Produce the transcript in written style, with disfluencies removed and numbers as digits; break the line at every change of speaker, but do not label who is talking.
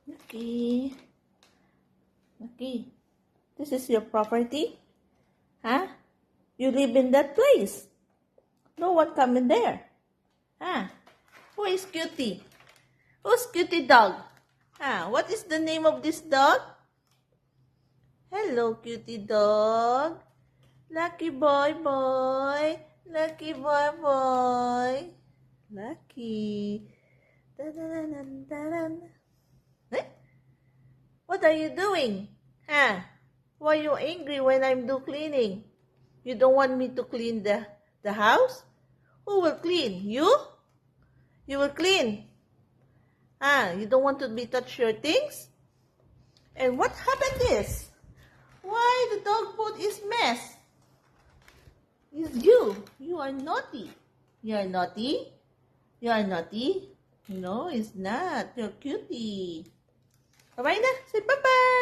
Lucky. Lucky. This is your property? Huh? You live in that place. No one come in there. Huh? Who is Cutie? Who's Cutie dog? Huh? What is the name of this dog? Hello, Cutie dog. Lucky boy, boy. Lucky boy, boy. Lucky. Da-da-da-da-da-da. Eh? What are you doing? Huh? Why are you angry when I'm do cleaning? You don't want me to clean the house? Who will clean? You? You will clean. You don't want to be touch your things? And what happened is? Why the dog food is mess? It's you. You are naughty. You are naughty? You are naughty? No, it's not. You're cutie. Bye-bye na. Say bye-bye.